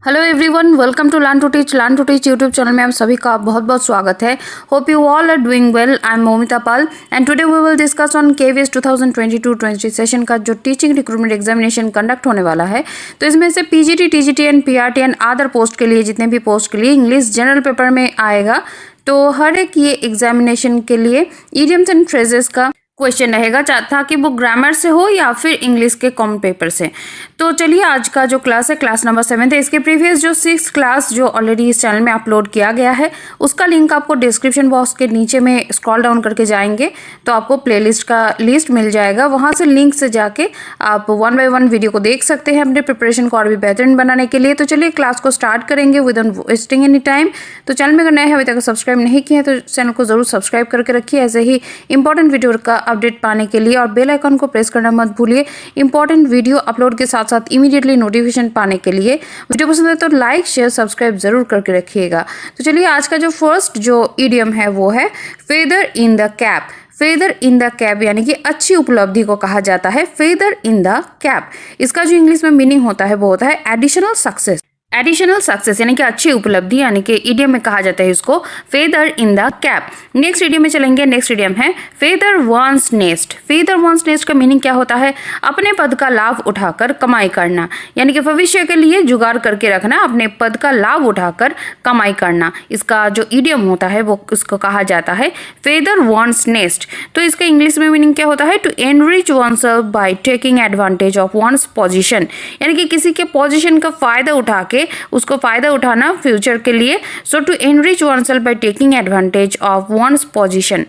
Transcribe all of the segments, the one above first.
Hello everyone, welcome to learn to teach YouTube channel में आप सभी का बहुत बहुत स्वागत है। Hope you all are doing well. I am Momita Pal and today we will discuss on KVS 2022-23 session का जो टीचिंग रिक्रूटमेंट एग्जामिनेशन कंडक्ट होने वाला है। तो इसमें से PGT, TGT and PRT and other post के लिए जितने भी पोस्ट के लिए इंग्लिश जनरल पेपर में आएगा, तो हर एक ये एग्जामिनेशन के लिए इडियम्स एंड फ्रेजेस का क्वेश्चन रहेगा, ताकि वो ग्रामर से हो या फिर इंग्लिश के कॉमन पेपर से। तो चलिए, आज का जो क्लास है क्लास नंबर 7 है। इसके प्रीवियस जो 6 क्लास जो ऑलरेडी इस चैनल में अपलोड किया गया है, उसका लिंक आपको डिस्क्रिप्शन बॉक्स के नीचे में स्क्रॉल डाउन करके जाएंगे तो आपको प्लेलिस्ट का लिस्ट मिल जाएगा। वहाँ से लिंक से जाके आप 1 बाय 1 वीडियो को देख सकते हैं अपने प्रिपरेशन को और भी बेहतरीन बनाने के लिए। तो चलिए क्लास को स्टार्ट करेंगे विदाउट वेस्टिंग एनी टाइम। तो चैनल में अगर नए हैं, अभी तक सब्सक्राइब नहीं किए हैं तो चैनल को जरूर सब्सक्राइब करके रखिए ऐसे ही इंपॉर्टेंट वीडियो का अपडेट पाने के लिए, और बेल आइकन को प्रेस करना मत भूलिए इंपॉर्टेंट वीडियो अपलोड के साथ साथ इमीडिएटली नोटिफिकेशन पाने के लिए। वीडियो पसंद है तो लाइक शेयर सब्सक्राइब जरूर करके रखिएगा। तो चलिए, आज का जो फर्स्ट जो इडियम है वो है feather in the cap. Feather in the cap यानी कि अच्छी उपलब्धि को कहा जाता है फेदर इन द कैप। इसका जो इंग्लिश में मीनिंग होता है वो होता है एडिशनल सक्सेस। एडिशनल सक्सेस यानी कि अच्छी उपलब्धि, यानी कि इडियम में कहा जाता है इसको feather in the cap. Next idiom में चलेंगे। नेक्स्ट इडियम है feather one's nest. Feather one's nest का मीनिंग क्या होता है? अपने पद का लाभ उठाकर कमाई करना, यानी कि भविष्य के लिए जुगाड़ करके रखना, अपने पद का लाभ उठाकर कमाई करना। इसका जो इडियम होता है वो इसको कहा जाता है फेदर वंस नेस्ट। तो इसका इंग्लिश में मीनिंग क्या होता है? To enrich oneself by taking advantage of one's position, यानी कि किसी के पोजीशन का फायदा उठा के उसको फायदा उठाना फ्यूचर के लिए। So to enrich oneself by taking advantage of one's position.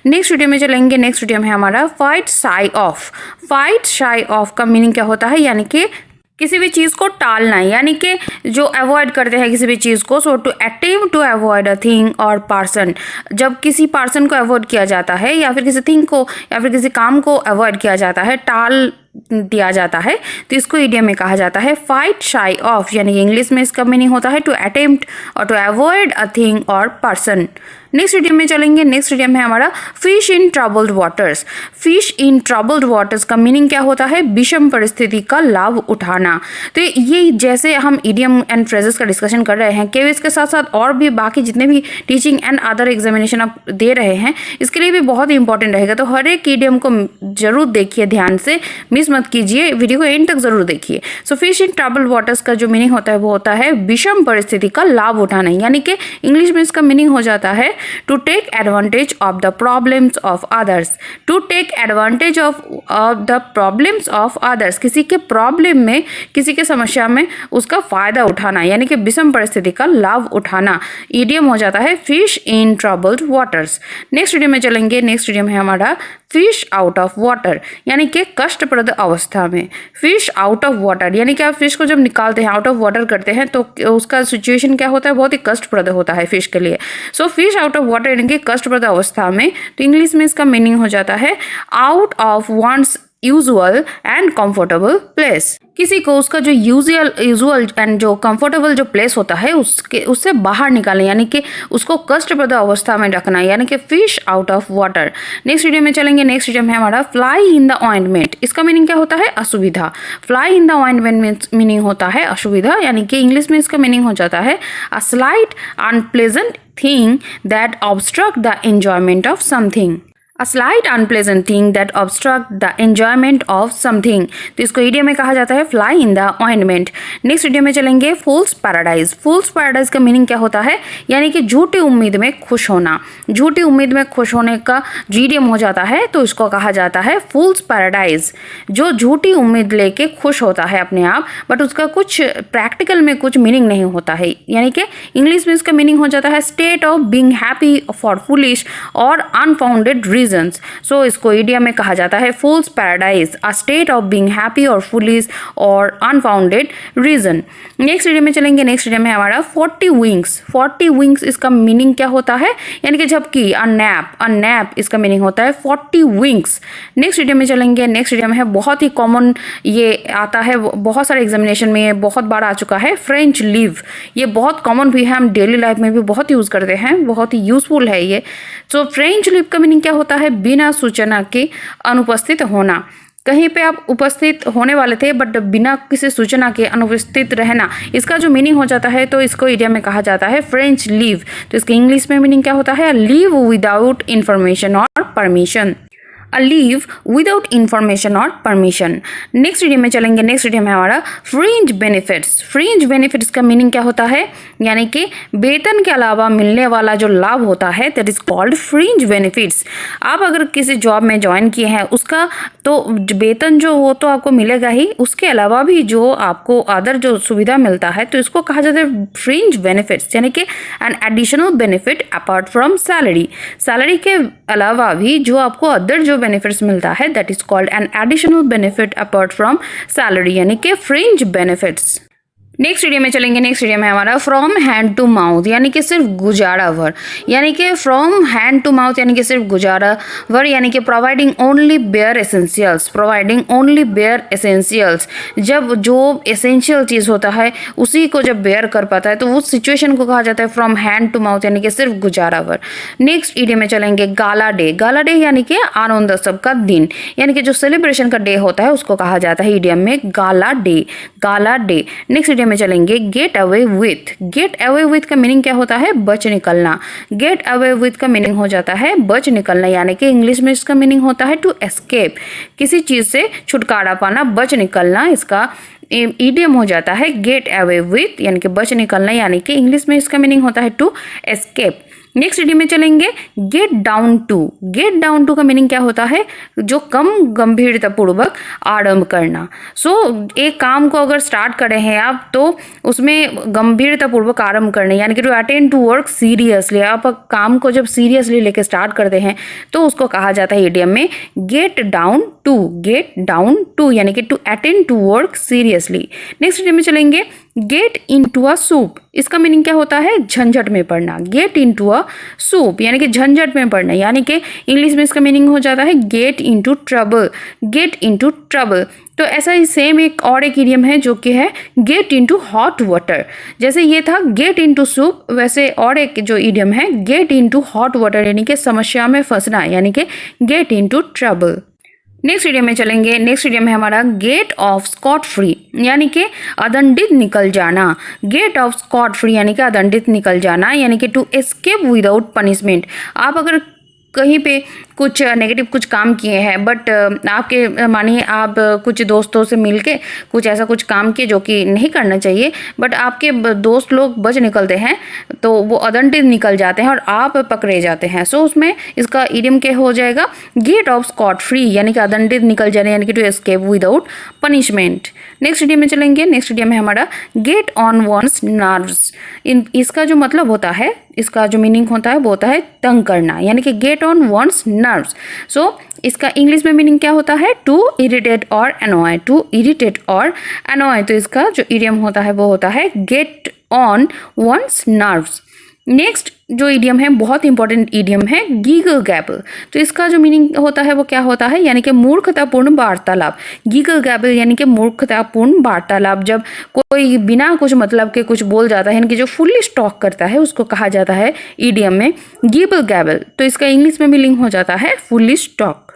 Next video में चलेंगे। नेक्स्ट वीडियो में हमारा fight shy of. Fight shy of का मीनिंग क्या होता है? यानी कि किसी भी चीज़ को टालना, यानी कि जो अवॉइड करते हैं किसी भी चीज़ को। So to attempt to avoid a thing और पर्सन। जब किसी पर्सन को अवॉइड किया जाता है या फिर किसी थिंग को या फिर किसी काम को अवॉइड किया जाता है, टाल दिया जाता है, तो इसको इडियम में कहा जाता है फाइट शाई ऑफ। यानी कि इंग्लिश में इसका मीनिंग होता है टू अटेम्प्ट और टू अवॉइड अ थिंग और पर्सन। नेक्स्ट इडियम में चलेंगे। नेक्स्ट इडियम है हमारा fish in troubled waters. Fish in troubled waters का मीनिंग क्या होता है? विषम परिस्थिति का लाभ उठाना। तो ये जैसे हम इडियम एंड फ्रेजेस का डिस्कशन कर रहे हैं, केवीएस के साथ साथ और भी बाकी जितने भी टीचिंग एंड अदर एग्जामिनेशन आप दे रहे हैं, इसके लिए भी बहुत इंपॉर्टेंट रहेगा। तो हर एक इडियम को जरूर देखिए ध्यान से, मिस मत कीजिए, वीडियो को एंड तक जरूर देखिए। So fish in troubled waters का जो मीनिंग होता है वो होता है विषम परिस्थिति का लाभ उठाना, यानी कि इंग्लिश में इसका मीनिंग हो जाता है to take advantage of the problems of others. To take advantage of the problems of others, किसी के प्रॉब्लम में, किसी के समस्या में उसका फायदा उठाना, यानी कि विषम परिस्थिति का लाभ उठाना। इडियम हो जाता है fish in troubled waters. Next idiom में चलेंगे। नेक्स्ट इडियम है हमारा फिश आउट ऑफ वाटर, यानी कि कष्टप्रद अवस्था में। फिश आउट ऑफ वाटर यानी कि आप फिश को जब निकालते हैं, आउट ऑफ वाटर करते हैं, तो उसका सिचुएशन क्या होता है? बहुत ही कष्टप्रद होता है फिश के लिए। So fish out of water यानी कि कष्टप्रद अवस्था में। तो इंग्लिश में इसका मीनिंग हो जाता है out of one's usual and comfortable place. किसी को उसका जो यूजुअल एंड जो कंफर्टेबल जो प्लेस होता है उससे बाहर निकालें, यानी कि उसको कष्टप्रद अवस्था में रखना, यानी कि fish out of water. Next video में चलेंगे। नेक्स्ट वीडियो में हमारा फ्लाई इन द ऑइंटमेंट। इसका मीनिंग क्या होता है? असुविधा। Fly in the ointment meaning होता है असुविधा, यानी कि इंग्लिश में इसका मीनिंग हो जाता है a slight unpleasant thing that obstruct the enjoyment of something. A slight unpleasant thing that obstruct the enjoyment of something। तो इसको इडियम में कहा जाता है fly in the ointment। Next idiom में चलेंगे फूल्स पैराडाइज। फूल्स पैराडाइज का मीनिंग क्या होता है? यानी कि झूठी उम्मीद में खुश होना। झूठी उम्मीद में खुश होने का जो इडियम हो जाता है तो इसको कहा जाता है फूल्स पैराडाइज। जो झूठी उम्मीद लेके खुश होता है अपने आप, बट उसका कुछ प्रैक्टिकल में कुछ मीनिंग नहीं होता है, यानी कि इंग्लिश में इसका मीनिंग हो जाता है state of being happy for foolish और अनफाउंडेड रीजन। सो इसको इडियम में कहा जाता है fool's paradise, a state of being happy और फुलिश और अनफाउंडेड रीजन। नेक्स्ट इडियम में चलेंगे। नेक्स्ट इडियम में हमारा 40 विंग्स। 40 विंग्स इसका मीनिंग क्या होता है? यानी कि झपकी, अ नैप इसका मीनिंग होता है 40 विंग्स। नेक्स्ट इडियम में चलेंगे। नेक्स्ट इडियम है बहुत ही कॉमन, ये आता है बहुत सारे एग्जामिनेशन में, ये बहुत बार आ चुका है, फ्रेंच लीव। ये बहुत कॉमन भी है, हम डेली लाइफ में भी बहुत यूज करते हैं, बहुत ही यूजफुल है ये। सो फ्रेंच लीव का मीनिंग क्या होता है? बिना सूचना के अनुपस्थित होना। कहीं पे आप उपस्थित होने वाले थे बट बिना किसी सूचना के अनुपस्थित रहना, इसका जो मीनिंग हो जाता है तो इसको इडियम में कहा जाता है फ्रेंच लीव। तो इसके इंग्लिश में मीनिंग क्या होता है? लीव विदाउट इन्फॉर्मेशन और permission. A leave without information और परमिशन। नेक्स्ट इडियम में चलेंगे। नेक्स्ट इडियम है हमारा फ्रिंज बेनिफिट्स। फ्रिंज बेनिफिट्स का मीनिंग क्या होता है? यानी कि वेतन के अलावा मिलने वाला जो लाभ होता है that is called fringe benefits. आप अगर किसी जॉब में ज्वाइन किए हैं उसका तो वेतन जो वो तो आपको मिलेगा ही, उसके अलावा भी जो आपको अदर जो सुविधा मिलता है तो इसको कहा जाता है फ्रिंज बेनिफिट्स, यानी कि an additional benefit apart from salary. Salary के अलावा भी जो आपको अदर जो बेनिफिट्स मिलता है that is called an additional benefit apart from salary, यानी कि फ्रिंज बेनिफिट्स। नेक्स्ट इडियम में चलेंगे। नेक्स्ट इडियम है हमारा फ्रॉम हैंड टू माउथ, यानी कि सिर्फ गुजारा भर। यानी कि फ्रॉम हैंड टू माउथ यानी कि सिर्फ गुजारा भर, यानी कि providing only bare essentials. Providing only bare essentials, जब जो एसेंशियल चीज़ होता है उसी को जब बेयर कर पाता है तो उस सिचुएशन को कहा जाता है फ्रॉम हैंड टू माउथ, यानी कि सिर्फ गुजारा भर। नेक्स्ट इडियम में चलेंगे गाला डे। गाला डे यानी कि आनंद उत्सव का दिन, यानी कि जो सेलिब्रेशन का डे होता है उसको कहा जाता है इडियम में गाला डे। गाला डे। नेक्स्ट इडियम में चलेंगे get away with. Get away with का मीनिंग क्या होता है? बच निकलना। गेट अवे विथ का मीनिंग हो जाता है बच निकलना, यानी कि इंग्लिश में इसका मीनिंग होता है टू एस्केप। किसी चीज से छुटकारा पाना, बच निकलना, इसका इडियम हो जाता है गेट अवे विथ, यानी कि बच निकलना, यानी कि इंग्लिश में इसका मीनिंग होता है टू एस्केप। नेक्स्ट इडियम में चलेंगे get down to. Get down to का मीनिंग क्या होता है? जो कम गंभीरतापूर्वक आरंभ करना। एक काम को अगर स्टार्ट कर रहे हैं आप तो उसमें गंभीरतापूर्वक आरंभ करना, यानी कि to attend to work seriously. आप काम को जब सीरियसली लेके स्टार्ट करते हैं तो उसको कहा जाता है इडियम में get down to. Get down to यानी कि to attend to work seriously. Next idiom में चलेंगे गेट इनटू अ सूप। इसका मीनिंग क्या होता है? झंझट में पड़ना। गेट इनटू अ सूप यानी कि झंझट में पड़ना, यानी कि इंग्लिश में इसका मीनिंग हो जाता है get into trouble. Get into trouble. तो ऐसा ही सेम एक और एक इडियम है जो कि है गेट इनटू हॉट वाटर। जैसे ये था गेट इनटू सूप, वैसे और एक जो इडियम है गेट इनटू हॉट वाटर, यानी कि समस्या में फंसना, यानी कि get into trouble. Next idiom में चलेंगे। नेक्स्ट इडियम है हमारा गेट ऑफ स्कॉट फ्री, यानी कि अदंडित निकल जाना। गेट ऑफ स्कॉट फ्री यानी कि अदंडित निकल जाना, यानी कि टू एस्केप विदाउट पनिशमेंट। आप अगर कहीं पे कुछ नेगेटिव कुछ काम किए हैं बट आपके मानिए आप कुछ दोस्तों से मिलके कुछ ऐसा कुछ काम किए जो कि नहीं करना चाहिए, बट आपके दोस्त लोग बच निकलते हैं तो वो अदंडित निकल जाते हैं और आप पकड़े जाते हैं। सो उसमें इसका इडियम क्या हो जाएगा? गेट ऑफ स्कॉट फ्री, यानी कि अदंडित निकल जाने, यानी कि to escape without punishment. Next idiom में चलेंगे। नेक्स्ट इडियम है हमारा गेट ऑन वंस नर्व्स। इसका जो मतलब होता है, इसका जो मीनिंग होता है वो होता है तंग करना, यानी कि गेट ऑन वंस नर्व्स। सो इसका इंग्लिश में मीनिंग क्या होता है? टू इरिटेट और अनॉय। टू इरिटेट और अनॉय। तो इसका जो इडियम होता है वो होता है get on one's nerves. Next जो इडियम है बहुत इंपॉर्टेंट इडियम है गीगल गैबल। तो इसका जो मीनिंग होता है वो क्या होता है? यानी कि मूर्खतापूर्ण वार्तालाप। गीगल गैबल यानी कि मूर्खतापूर्ण वार्तालाप। जब कोई बिना कुछ मतलब के कुछ बोल जाता है, यानी कि जो फुल्ली टॉक करता है उसको कहा जाता है इडियम में गीगल गैबल। तो इसका इंग्लिश में मीनिंग हो जाता है फुल्ली टॉक,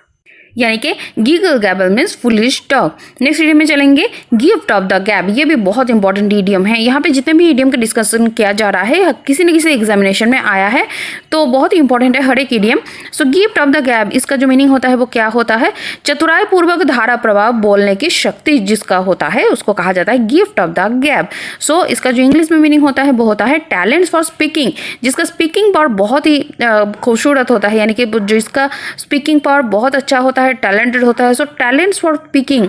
यानी कि गीगल gabble means foolish talk. Next idiom में चलेंगे गिफ्ट ऑफ द गैब। ये भी बहुत इंपॉर्टेंट इडियम है। यहाँ पे जितने भी इडियम का डिस्कशन किया जा रहा है किसी न किसी एग्जामिनेशन में आया है तो बहुत ही इंपॉर्टेंट है हर एक idiom. So gift of the गैब, इसका जो मीनिंग होता है वो क्या होता है? चतुराई पूर्वक धारा प्रवाह बोलने की शक्ति जिसका होता है उसको कहा जाता है गिफ्ट ऑफ द गैब। सो इसका जो इंग्लिश में मीनिंग होता है वो होता है टैलेंट फॉर स्पीकिंग। जिसका स्पीकिंग पावर बहुत ही खूबसूरत होता है, यानी कि जिसका स्पीकिंग पावर बहुत अच्छा होता है, टैलेंटेड होता है। सो टैलेंट्स फॉर स्पीकिंग,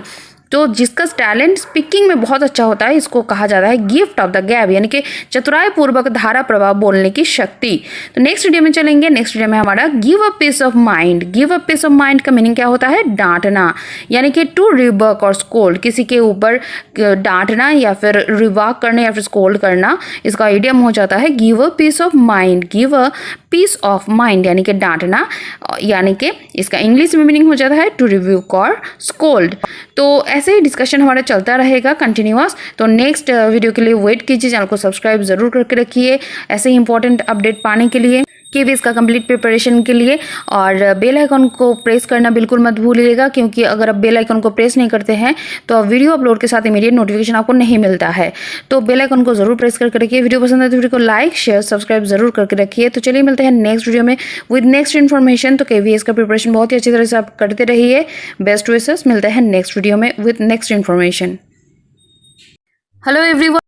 तो जिसका टैलेंट स्पीकिंग में बहुत अच्छा होता है इसको कहा जाता है गिफ्ट ऑफ द गैब, यानी कि चतुराई पूर्वक धारा प्रवाह बोलने की शक्ति। तो नेक्स्ट इडियम में चलेंगे। नेक्स्ट इडियम है हमारा give a piece of mind. Give a piece of mind का मीनिंग क्या होता है? डांटना, यानी कि टू रिबक और स्कोल्ड। किसी के ऊपर डांटना या फिर रिवाक करना या फिर स्कोल्ड करना, इसका इडियम हो जाता है give a piece of mind. Give a piece of mind यानी कि डांटना, यानी कि इसका इंग्लिश में मीनिंग हो जाता है टू रिव्यूक और स्कोल्ड। तो ऐसे ही डिस्कशन हमारा चलता रहेगा कंटिन्यूअस। तो नेक्स्ट वीडियो के लिए वेट कीजिए, चैनल को सब्सक्राइब जरूर करके रखिए ऐसे ही इंपॉर्टेंट अपडेट पाने के लिए। केवीएस का कंप्लीट प्रिपरेशन के लिए। और बेल आइकन को प्रेस करना बिल्कुल मत भूलिएगा, क्योंकि अगर आप बेल आइकन को प्रेस नहीं करते हैं तो वीडियो अपलोड के साथ इमीडिएट नोटिफिकेशन आपको नहीं मिलता है। तो बेल आइकन को जरूर प्रेस करके रखिए। वीडियो पसंद है तो वीडियो को लाइक शेयर सब्सक्राइब जरूर करके रखिए। तो चलिए मिलते हैं नेक्स्ट वीडियो में विद नेक्स्ट इन्फॉर्मेशन। तो केवीएस का प्रिपरेशन बहुत ही अच्छी तरह से आप करते रहिए। Best wishes. मिलते हैं नेक्स्ट वीडियो में with next information. Hello everyone.